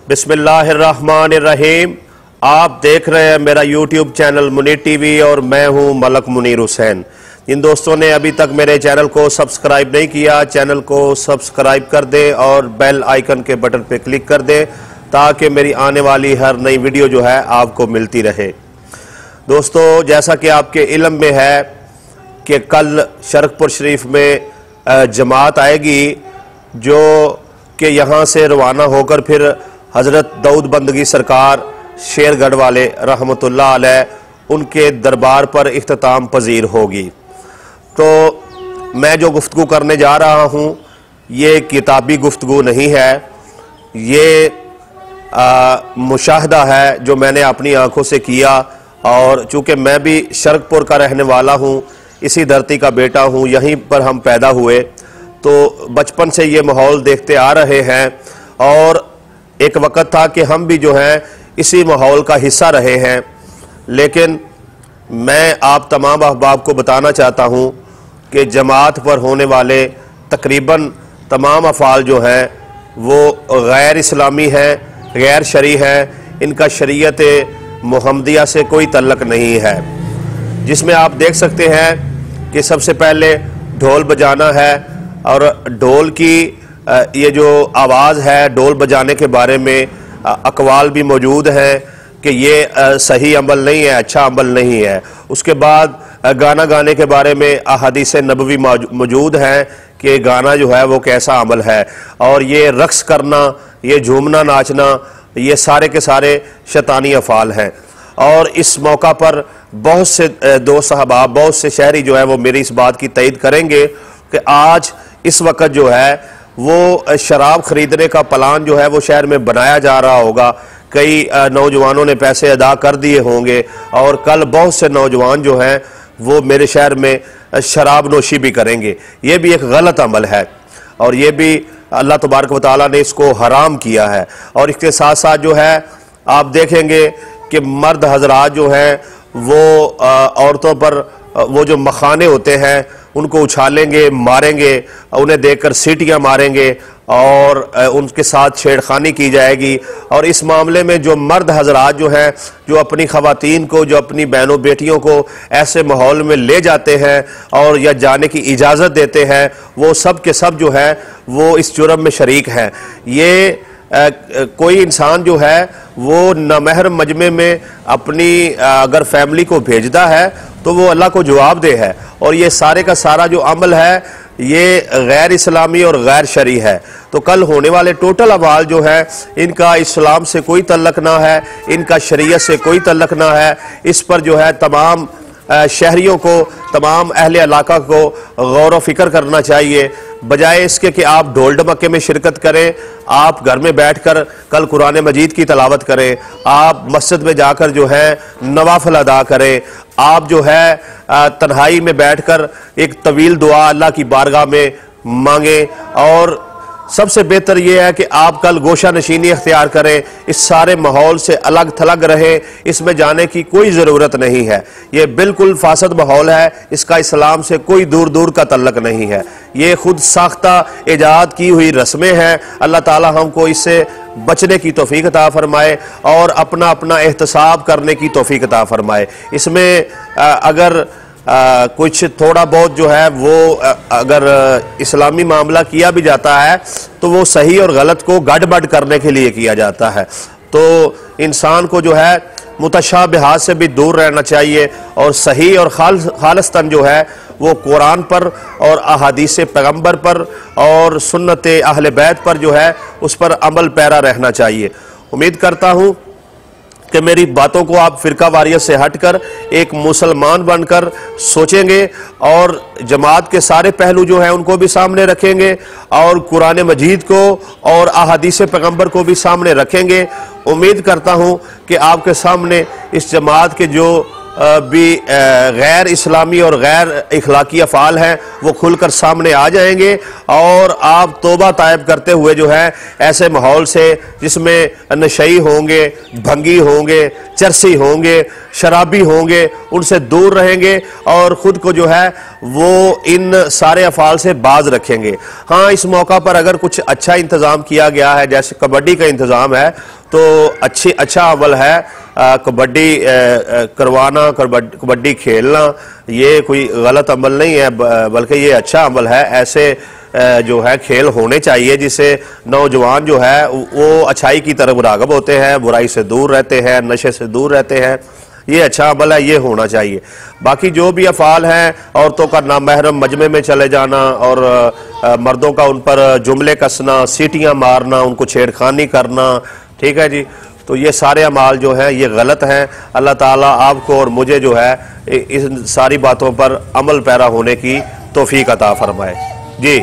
बिस्मिल्लाहिर्रहमानिर्रहीम। आप देख रहे हैं मेरा यूट्यूब चैनल मुनीर टीवी और मैं हूं मलक मुनीर हुसैन। जिन दोस्तों ने अभी तक मेरे चैनल को सब्सक्राइब नहीं किया, चैनल को सब्सक्राइब कर दें और बेल आइकन के बटन पर क्लिक कर दें ताकि मेरी आने वाली हर नई वीडियो जो है आपको मिलती रहे। दोस्तों, जैसा कि आपके इल्म में है कि कल शरकपुर शरीफ में जमात आएगी जो कि यहाँ से रवाना होकर फिर हज़रत दाऊद बंदगी सरकार शेरगढ़ वाले रहमतुल्लाह अलैह उनके दरबार पर इख्तिताम पजीर होगी। तो मैं जो गुफ्तगू करने जा रहा हूँ ये किताबी गुफ्तगू नहीं है, ये मुशाहदा है जो मैंने अपनी आँखों से किया। और चूँकि मैं भी शरकपुर का रहने वाला हूँ, इसी धरती का बेटा हूँ, यहीं पर हम पैदा हुए, तो बचपन से ये माहौल देखते आ रहे हैं और एक वक़्त था कि हम भी जो हैं इसी माहौल का हिस्सा रहे हैं। लेकिन मैं आप तमाम अहबाब को बताना चाहता हूँ कि जमात पर होने वाले तकरीबन तमाम अफ़ाल जो हैं वो गैर इस्लामी हैं, गैर शरई हैं, इनका शरीयत मुहम्मदिया से कोई तल्लक नहीं है। जिसमें आप देख सकते हैं कि सबसे पहले ढोल बजाना है और ढोल की ये जो आवाज़ है, ढोल बजाने के बारे में अक़वाल भी मौजूद हैं कि ये सही अमल नहीं है, अच्छा अमल नहीं है। उसके बाद गाना गाने के बारे में अहादीस नबवी मौजूद हैं कि गाना जो है वो कैसा अमल है। और ये रक्स करना, ये झूमना नाचना, ये सारे के सारे शैतानी अफ़ाल हैं। और इस मौका पर बहुत से दोस्त अहबाब, बहुत से शहरी जो है वो मेरी इस बात की तईद करेंगे कि आज इस वक्त जो है वो शराब ख़रीदने का प्लान जो है वो शहर में बनाया जा रहा होगा। कई नौजवानों ने पैसे अदा कर दिए होंगे और कल बहुत से नौजवान जो हैं वो मेरे शहर में शराब नोशी भी करेंगे। ये भी एक गलत अमल है और ये भी अल्लाह तबारक व तआला ने इसको हराम किया है। और इसके साथ साथ जो है आप देखेंगे कि मर्द हजरात जो हैं वो औरतों पर वो जो मखाने होते हैं उनको उछालेंगे, मारेंगे, उन्हें देखकर सीटियां मारेंगे और उनके साथ छेड़खानी की जाएगी। और इस मामले में जो मर्द हजरात जो हैं, जो अपनी ख़वातीन को, जो अपनी बहनों बेटियों को ऐसे माहौल में ले जाते हैं और या जाने की इजाज़त देते हैं, वो सब के सब जो है वो इस जुर्म में शरीक हैं। ये कोई इंसान जो है वो नामहरम मजमे में अपनी अगर फैमिली को भेजता है तो वो अल्लाह को जवाब दे है। और ये सारे का सारा जो अमल है ये गैर इस्लामी और गैर शरई है। तो कल होने वाले टोटल अवाल जो है इनका इस्लाम से कोई तल्लक ना है, इनका शरीयत से कोई तल्लक ना है। इस पर जो है तमाम शहरियों को, तमाम अहले इलाका को गौर व फिक्र करना चाहिए। बजाय इसके कि आप ढोल ढमक्के में शिरकत करें, आप घर में बैठकर कल कुरान मजीद की तलावत करें, आप मस्जिद में जाकर जो है नवाफिल अदा करें, आप जो है तन्हाई में बैठकर एक तवील दुआ अल्लाह की बारगाह में मांगें। और सबसे बेहतर यह है कि आप कल गोशा नशीनी अख्तियार करें, इस सारे माहौल से अलग थलग रहें, इसमें जाने की कोई ज़रूरत नहीं है। ये बिल्कुल फासद माहौल है, इसका इस्लाम से कोई दूर दूर का तल्लक नहीं है। ये खुद साख्ता ईजाद की हुई रस्में हैं। अल्लाह ताला हमको इससे बचने की तौफीक अता फरमाए और अपना अपना एहतसाब करने की तौफीक अता फरमाए। इसमें अगर कुछ थोड़ा बहुत जो है वो अगर इस्लामी मामला किया भी जाता है तो वो सही और गलत को गड़बड़ करने के लिए किया जाता है। तो इंसान को जो है मुतशाबिहात से भी दूर रहना चाहिए और सही और खालिस्तन जो है वो कुरान पर और अहादीस पैगम्बर पर और सुन्नत अहले बैत पर जो है उस पर अमल पैरा रहना चाहिए। उम्मीद करता हूँ कि मेरी बातों को आप फ़िरका वारियत से हटकर एक मुसलमान बनकर सोचेंगे और जमात के सारे पहलू जो हैं उनको भी सामने रखेंगे और कुरान मजीद को और अहादीस पैगम्बर को भी सामने रखेंगे। उम्मीद करता हूँ कि आपके सामने इस जमात के जो भी गैर इस्लामी और गैर इखलाकी अफ़ाल हैं वो खुलकर सामने आ जाएंगे और आप तौबा तायब करते हुए जो है ऐसे माहौल से जिसमें नशई होंगे, भंगी होंगे, चरसी होंगे, शराबी होंगे, उनसे दूर रहेंगे और ख़ुद को जो है वो इन सारे अफ़ाल से बाज रखेंगे। हाँ, इस मौका पर अगर कुछ अच्छा इंतज़ाम किया गया है, जैसे कबड्डी का इंतज़ाम है, तो अच्छा अमल है कबड्डी करवाना, कबड्डी खेलना। ये कोई गलत अमल नहीं है, बल्कि ये अच्छा अमल है। ऐसे जो है खेल होने चाहिए जिससे नौजवान जो है वो अच्छाई की तरफ राग़ब होते हैं, बुराई से दूर रहते हैं, नशे से दूर रहते हैं। ये अच्छा अमल है, ये होना चाहिए। बाकी जो भी अफ़ाल हैं, औरतों का नामहरम मजमे में चले जाना और मर्दों का उन पर जुमले कसना, सीटियाँ मारना, उनको छेड़खानी करना, ठीक है जी, तो ये सारे अमाल जो हैं ये गलत हैं। अल्लाह ताला आपको और मुझे जो है इस सारी बातों पर अमल पैरा होने की तौफीक अता फरमाए जी।